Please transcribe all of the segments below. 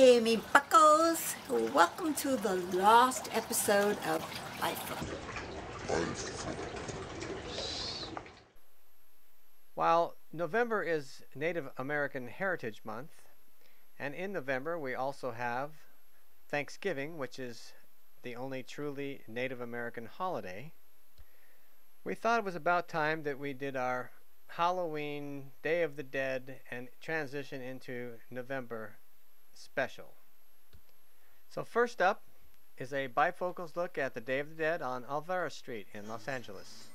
Hey, me buckos! Welcome to the last episode of Bifocal. While November is Native American Heritage Month, and in November we also have Thanksgiving, which is the only truly Native American holiday, we thought it was about time that we did our Halloween, Day of the Dead, and transition into November special. So first up is a bifocals look at the Day of the Dead on Alvera Street in Los Angeles.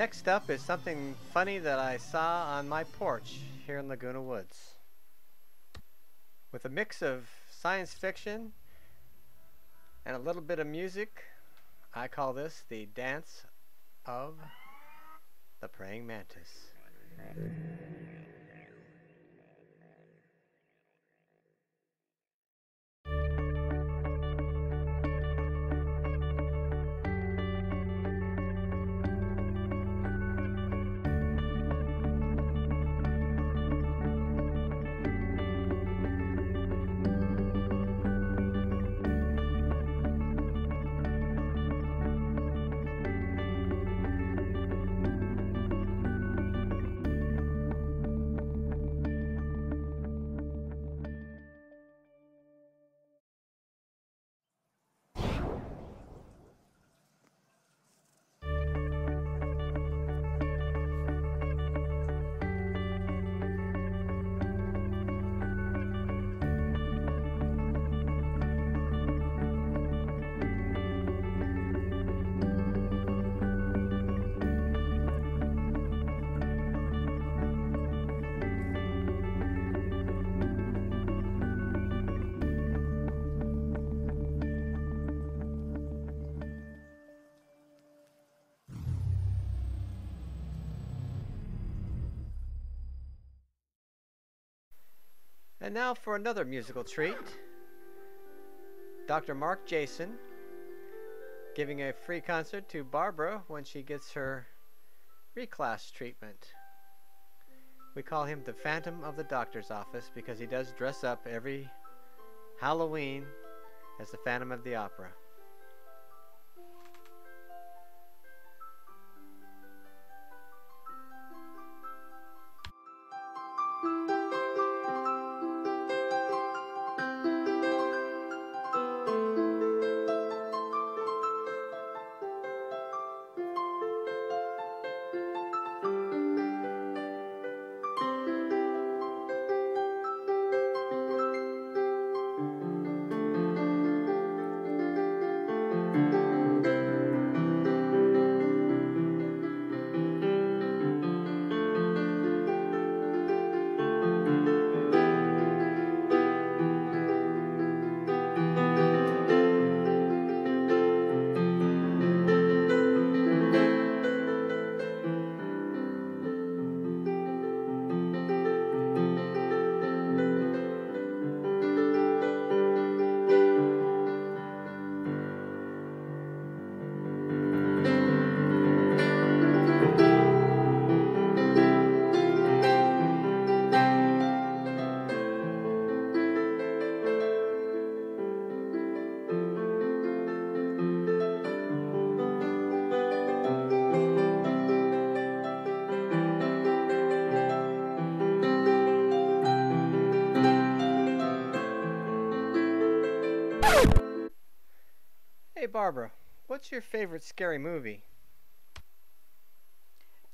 Next up is something funny that I saw on my porch here in Laguna Woods. With a mix of science fiction and a little bit of music, I call this the Dance of the Praying Mantis. And now for another musical treat. Dr. Mark Jason giving a free concert to Barbara when she gets her reclass treatment. We call him the Phantom of the Doctor's Office because he does dress up every Halloween as the Phantom of the Opera. Barbara, what's your favorite scary movie?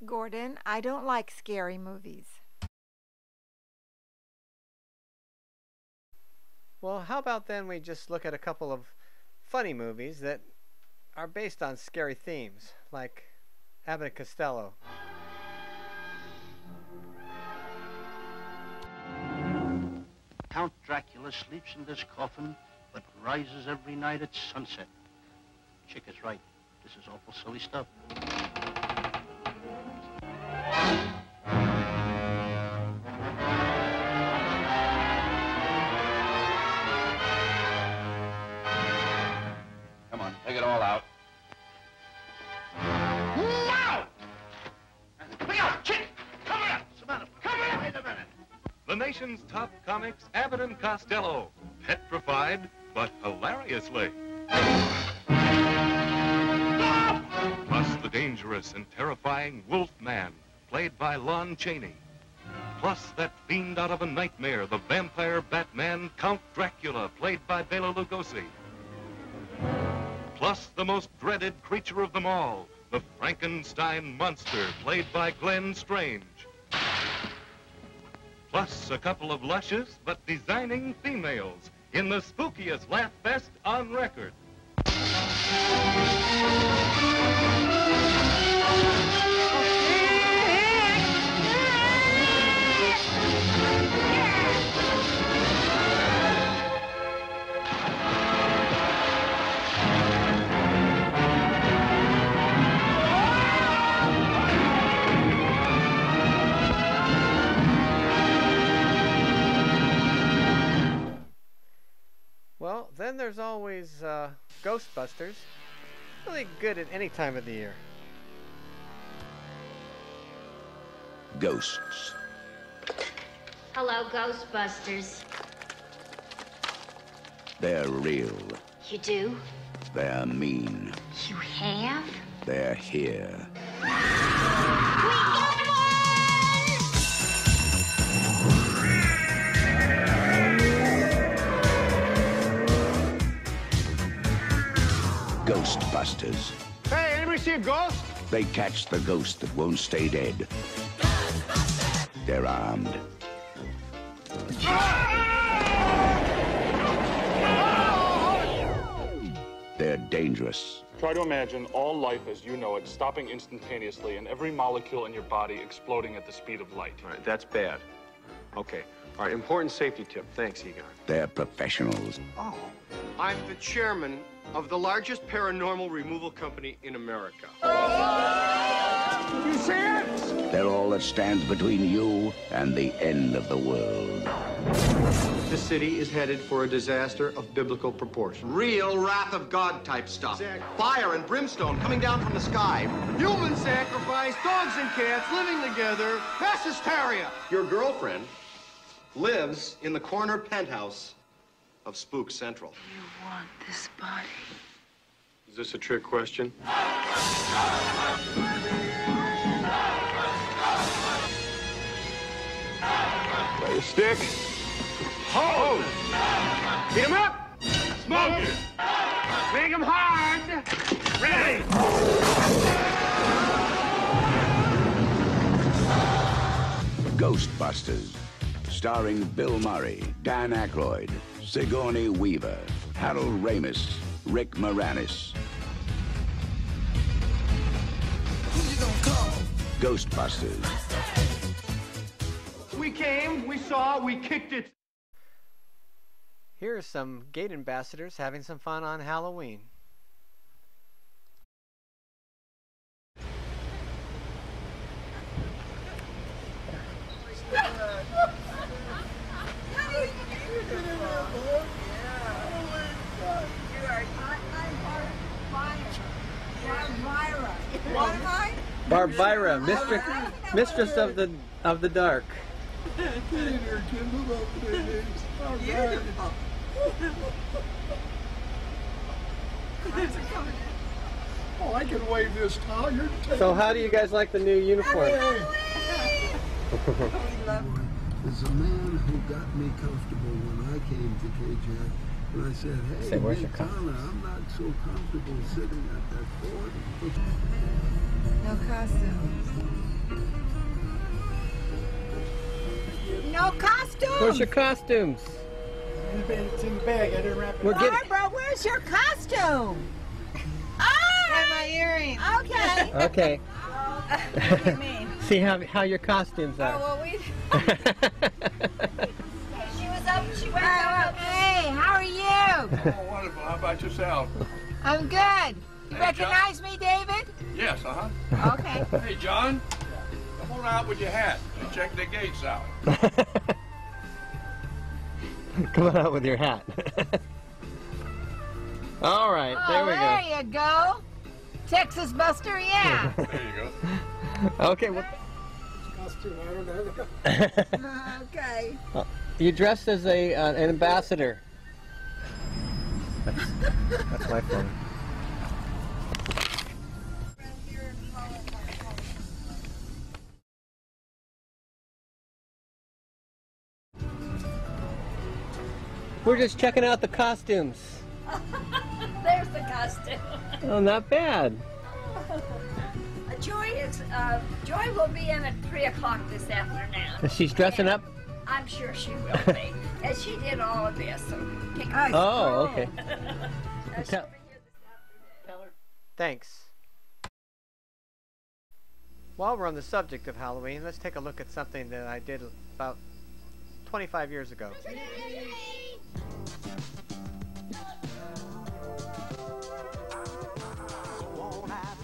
Gordon, I don't like scary movies. Well, how about then we just look at a couple of funny movies that are based on scary themes, like Abbott and Costello. Count Dracula sleeps in this coffin, but rises every night at sunset. Chick is right. This is awful silly stuff. Come on, take it all out. No! Look out, Chick! Cover up! What's the matter? Cover up! Wait a minute. The nation's top comics, Abbott and Costello. Petrified, but hilariously. Plus the dangerous and terrifying Wolfman, played by Lon Chaney. Plus that fiend out of a nightmare, the vampire Batman, Count Dracula, played by Bela Lugosi. Plus the most dreaded creature of them all, the Frankenstein monster, played by Glenn Strange. Plus a couple of luscious but designing females in the spookiest laugh fest on record. Well, then there's always Ghostbusters. Really good at any time of the year. Ghosts. Hello, Ghostbusters. They're real. You do? They're mean. You have? They're here. Ghostbusters. Hey, anybody see a ghost? They catch the ghost that won't stay dead. They're armed. They're dangerous. Try to imagine all life as you know it stopping instantaneously and every molecule in your body exploding at the speed of light. All right, that's bad. Okay. All right, important safety tip. Thanks, Egon. They're professionals. Oh, I'm the chairman of the largest paranormal removal company in America. You see it? They're all that stands between you and the end of the world. This city is headed for a disaster of biblical proportion. Real wrath of God type stuff. Exactly. Fire and brimstone coming down from the sky. Human sacrifice, dogs and cats living together, mass hysteria. Your girlfriend lives in the corner penthouse of Spook Central. You want this body? Is this a trick question? Got your stick? Hold! Beat him up! Smoke it! Make him hard! Ready! Ghostbusters, starring Bill Murray, Dan Aykroyd, Sigourney Weaver, Harold Ramis, Rick Moranis. Ghostbusters. We came, we saw, we kicked it. Here are some gate ambassadors having some fun on Halloween. What am I? Barbira, mistress of the dark. Beautiful. Oh, I can wave this towel. So how do you guys like the new uniform? There's a man who got me comfortable when I came to KJ, And I said, hey, Say, where's Big your costume? Connor, I'm not so comfortable sitting at that board. No costumes. No costumes. Where's your costumes? It's in the bag. I didn't wrap it. Barbara, where's your costume? Ah! And my earrings. Okay. Okay. What do you mean? See how your costumes Oh, are. well, we... She was up, she went up. Hey, how are you? Oh, wonderful. How about yourself? I'm good. You Hey, recognize me, David? Yes, uh-huh. Okay. Hey, John, come on out with your hat and check the gates out. Come on out with your hat. All right, there we go. There you go. Texas Buster, yeah. There you go. Okay, well, Costume, I don't know. Okay. you dressed as an ambassador. That's my phone. We're just checking out the costumes. There's the costume. Oh, not bad. Joy will be in at 3 o'clock this afternoon. She's dressing up? I'm sure she will be. And she did all of this. So Oh, okay. she'll be here this afternoon. Thanks. While we're on the subject of Halloween, let's take a look at something that I did about 25 years ago.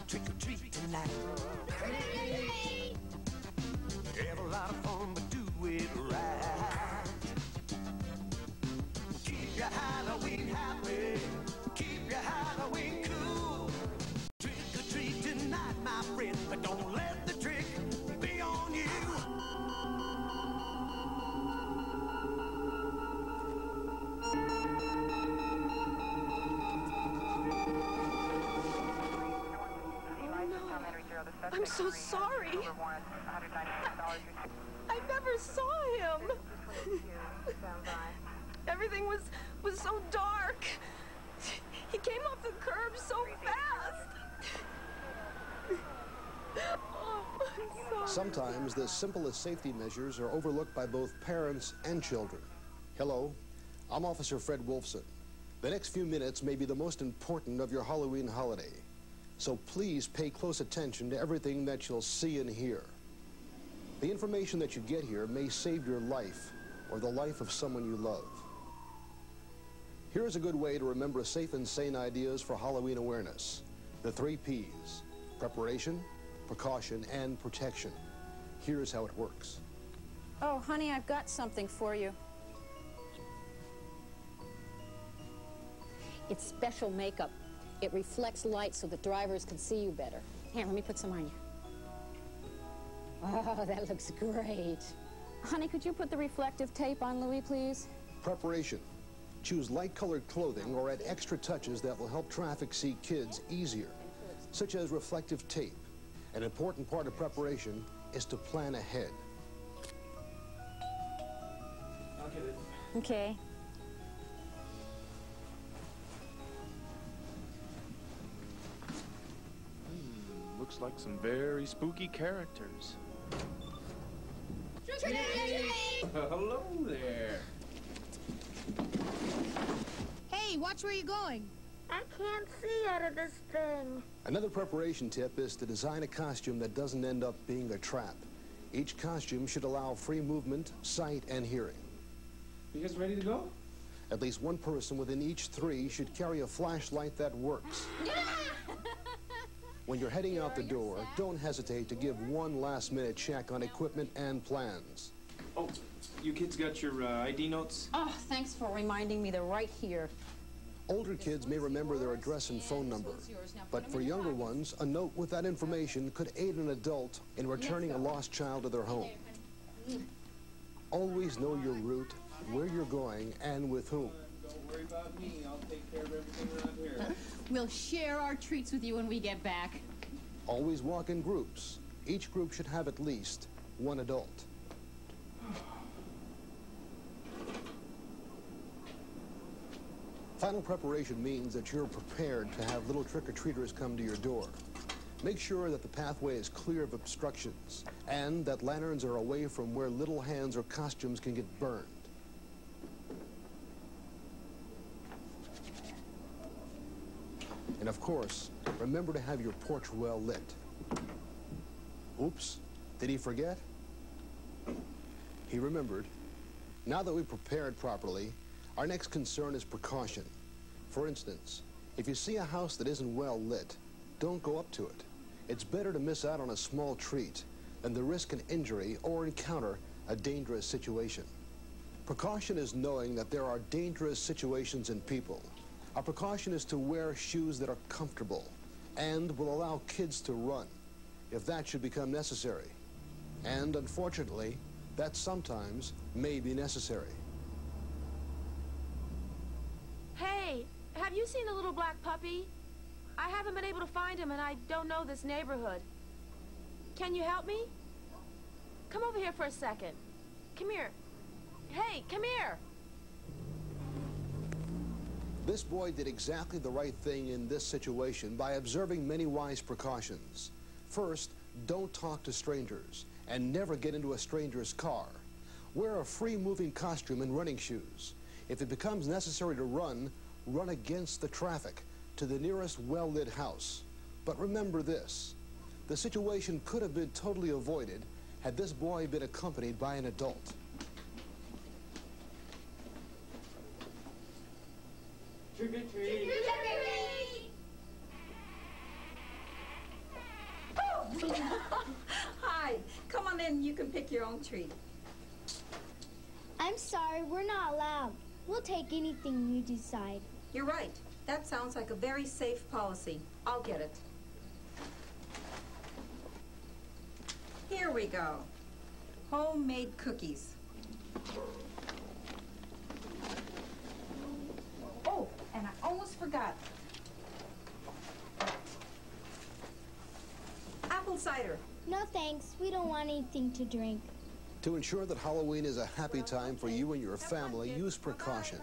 Trick or treat tonight. Have a lot of fun, but do it right. Keep your Halloween happy. Keep your Halloween cool. Trick or treat tonight, my friend, but don't let the trick be on you. I'm so sorry. I never saw him. Everything was so dark. He came off the curb so fast. Oh, I'm sorry. Sometimes the simplest safety measures are overlooked by both parents and children. Hello, I'm Officer Fred Wolfson. The next few minutes may be the most important of your Halloween holiday. So please pay close attention to everything that you'll see and hear. The information that you get here may save your life or the life of someone you love. Here's a good way to remember safe and sane ideas for Halloween awareness. The 3 P's: preparation, precaution, and protection. Here's how it works. Oh, honey, I've got something for you. It's special makeup. It reflects light so that drivers can see you better. Here, let me put some on you. Oh, that looks great. Honey, could you put the reflective tape on Louis, please? Preparation. Choose light-colored clothing or add extra touches that will help traffic see kids easier, such as reflective tape. An important part of preparation is to plan ahead. Okay. Looks like some very spooky characters. Hello there. Hey, watch where you're going. I can't see out of this thing. Another preparation tip is to design a costume that doesn't end up being a trap. Each costume should allow free movement, sight, and hearing. You guys ready to go? At least one person within each 3 should carry a flashlight that works. When you're heading out the door, don't hesitate to give one last-minute check on equipment and plans. Oh, you kids got your ID notes? Oh, thanks for reminding me. They're right here. Older kids may remember their address and phone number, but for younger ones, a note with that information could aid an adult in returning a lost child to their home. Always know your route, where you're going, and with whom. Don't worry about me. I'll take care of everything around here. We'll share our treats with you when we get back. Always walk in groups. Each group should have at least one adult. Final preparation means that you're prepared to have little trick-or-treaters come to your door. Make sure that the pathway is clear of obstructions and that lanterns are away from where little hands or costumes can get burned. And of course, remember to have your porch well lit. Oops, did he forget? He remembered. Now that we've prepared properly, our next concern is precaution. For instance, if you see a house that isn't well lit, don't go up to it. It's better to miss out on a small treat than to risk an injury or encounter a dangerous situation. Precaution is knowing that there are dangerous situations in people. A precaution is to wear shoes that are comfortable and will allow kids to run if that should become necessary. And unfortunately, that sometimes may be necessary. Hey, have you seen a little black puppy? I haven't been able to find him and I don't know this neighborhood. Can you help me? Come over here for a second. Come here. Hey, come here. This boy did exactly the right thing in this situation by observing many wise precautions. First, don't talk to strangers and never get into a stranger's car. Wear a free-moving costume and running shoes. If it becomes necessary to run, run against the traffic to the nearest well-lit house. But remember this, the situation could have been totally avoided had this boy been accompanied by an adult. Trick or treat. Hi, come on in. You can pick your own treat. I'm sorry, we're not allowed. We'll take anything you decide. You're right. That sounds like a very safe policy. I'll get it. Here we go. Homemade cookies. Oh, and I almost forgot. Apple cider. No thanks, we don't want anything to drink. To ensure that Halloween is a happy time for you and your family, use precaution.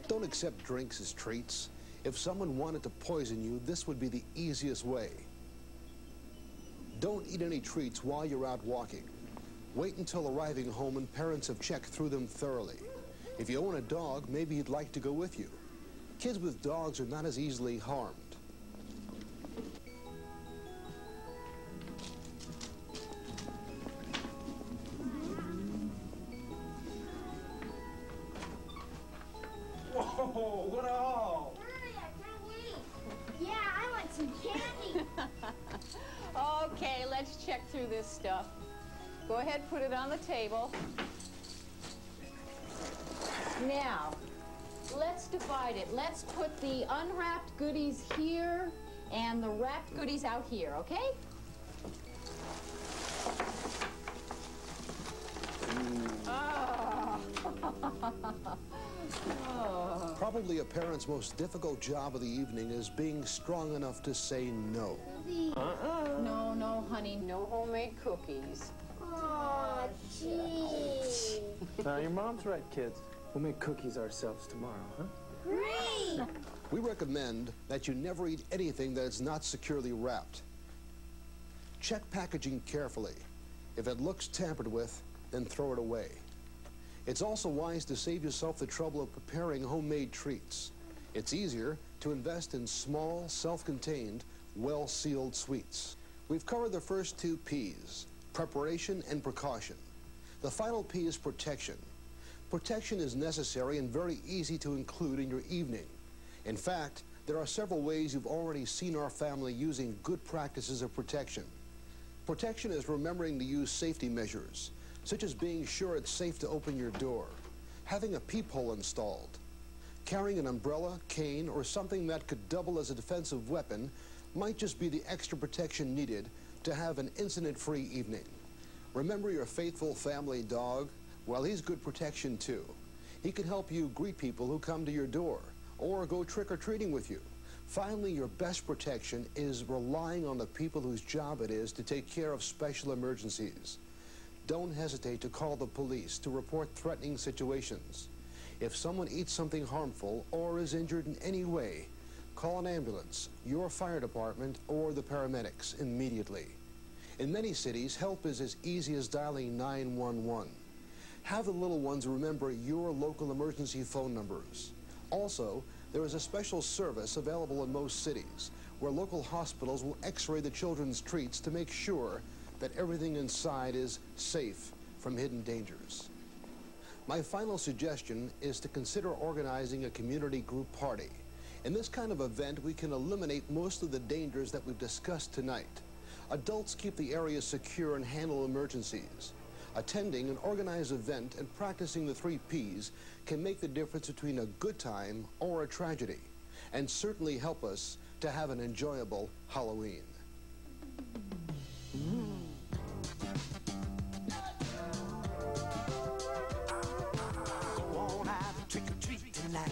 Don't accept drinks as treats. If someone wanted to poison you, this would be the easiest way. Don't eat any treats while you're out walking. Wait until arriving home and parents have checked through them thoroughly. If you own a dog, maybe you'd like to go with you. Kids with dogs are not as easily harmed. Whoa, what a haul! Hurry, I can't wait. Yeah, I want some candy. Okay, let's check through this stuff. Go ahead, put it on the table. Now, let's divide it. Let's put the unwrapped goodies here and the wrapped goodies out here, okay? Oh. Probably a parent's most difficult job of the evening is being strong enough to say no. No, no, honey, no homemade cookies. Aw, gee. Now, your mom's right, kids. We'll make cookies ourselves tomorrow, huh? Great. We recommend that you never eat anything that is not securely wrapped. Check packaging carefully. If it looks tampered with, then throw it away. It's also wise to save yourself the trouble of preparing homemade treats. It's easier to invest in small, self-contained, well-sealed sweets. We've covered the first two P's, preparation and precaution. The final P is protection. Protection is necessary and very easy to include in your evening. In fact, there are several ways you've already seen our family using good practices of protection. Protection is remembering to use safety measures, such as being sure it's safe to open your door, having a peephole installed, carrying an umbrella, cane, or something that could double as a defensive weapon might just be the extra protection needed to have an incident-free evening. Remember your faithful family dog? Well, he's good protection too. He can help you greet people who come to your door or go trick-or-treating with you. Finally, your best protection is relying on the people whose job it is to take care of special emergencies. Don't hesitate to call the police to report threatening situations. If someone eats something harmful or is injured in any way, call an ambulance, your fire department, or the paramedics immediately. In many cities, help is as easy as dialing 911. Have the little ones remember your local emergency phone numbers. Also, there is a special service available in most cities where local hospitals will x-ray the children's treats to make sure that everything inside is safe from hidden dangers. My final suggestion is to consider organizing a community group party. In this kind of event, we can eliminate most of the dangers that we've discussed tonight. Adults keep the area secure and handle emergencies. Attending an organized event and practicing the 3 Ps can make the difference between a good time or a tragedy, and certainly help us to have an enjoyable Halloween. Go on out, trick or treat tonight.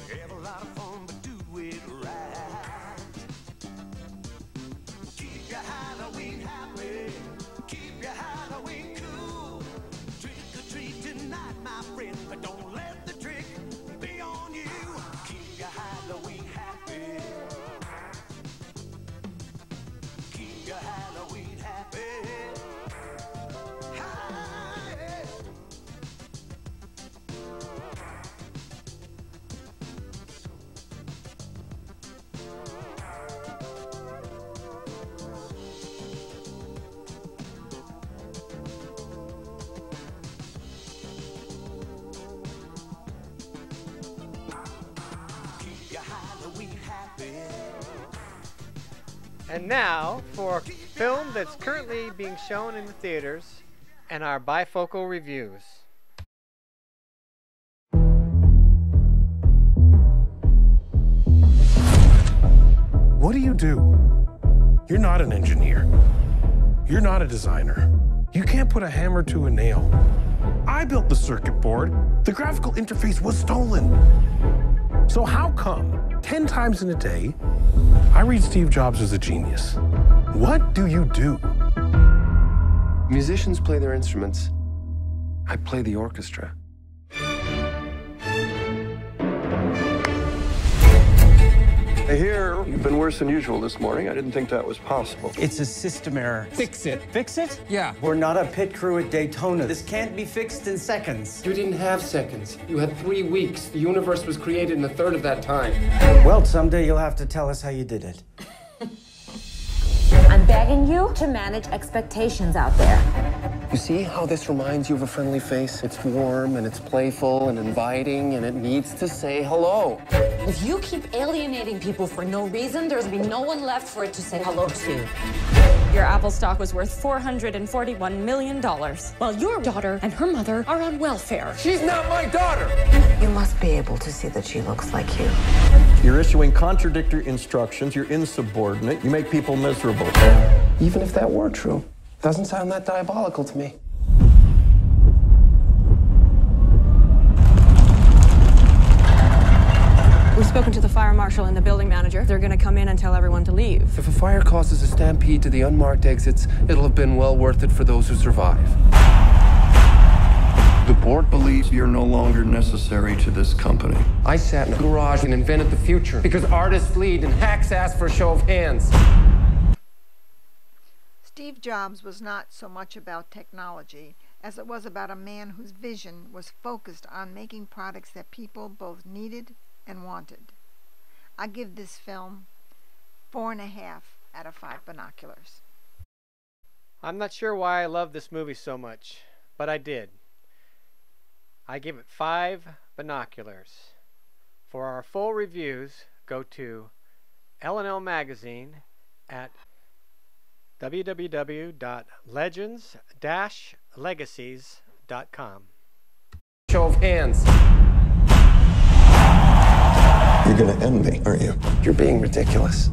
Have a lot of fun, but do it right. Keep your Halloween happy. Keep your Halloween cool. Trick or treat tonight, my friend, but don't let the trick be on you. Keep your Halloween happy. Keep your Halloween happy. And now for a film that's currently being shown in the theaters and our bifocal reviews. What do you do? You're not an engineer. You're not a designer. You can't put a hammer to a nail. I built the circuit board. The graphical interface was stolen. So how come 10 times in a day, I read Steve Jobs as a genius? What do you do? Musicians play their instruments. I play the orchestra. I hear you've been worse than usual this morning. I didn't think that was possible. It's a system error. Fix it. Fix it? Yeah. We're not a pit crew at Daytona. This can't be fixed in seconds. You didn't have seconds. You had 3 weeks. The universe was created in a third of that time. Well, someday you'll have to tell us how you did it. I'm begging you to manage expectations out there. You see how this reminds you of a friendly face? It's warm and it's playful and inviting and it needs to say hello. If you keep alienating people for no reason, there's be no one left for it to say hello to. Your Apple stock was worth $441 million, while your daughter and her mother are on welfare. She's not my daughter! You must be able to see that she looks like you. You're issuing contradictory instructions, you're insubordinate, you make people miserable. Even if that were true, doesn't sound that diabolical to me. We've spoken to the fire marshal and the building manager. They're gonna come in and tell everyone to leave. If a fire causes a stampede to the unmarked exits, it'll have been well worth it for those who survive. The board believes you're no longer necessary to this company. I sat in a garage and invented the future because artists lead and hacks ask for a show of hands. Steve Jobs was not so much about technology as it was about a man whose vision was focused on making products that people both needed and wanted. I give this film 4.5 out of 5 binoculars. I'm not sure why I love this movie so much, but I did. I give it 5 binoculars. For our full reviews, go to L&L Magazine at www.legends-legacies.com. Show of hands. You're gonna end me, aren't you? You're being ridiculous.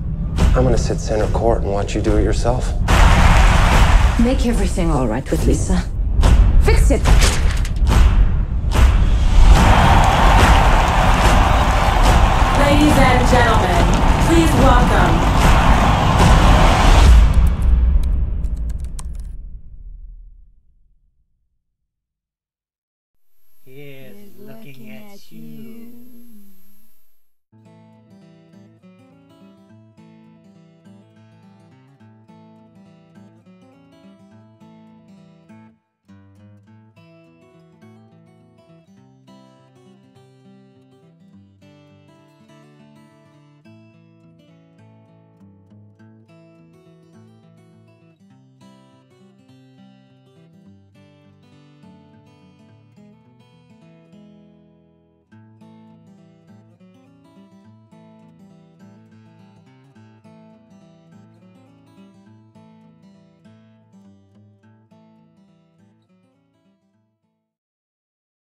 I'm gonna sit center court and watch you do it yourself. Make everything all right with Lisa. Fix it! Ladies and gentlemen, please welcome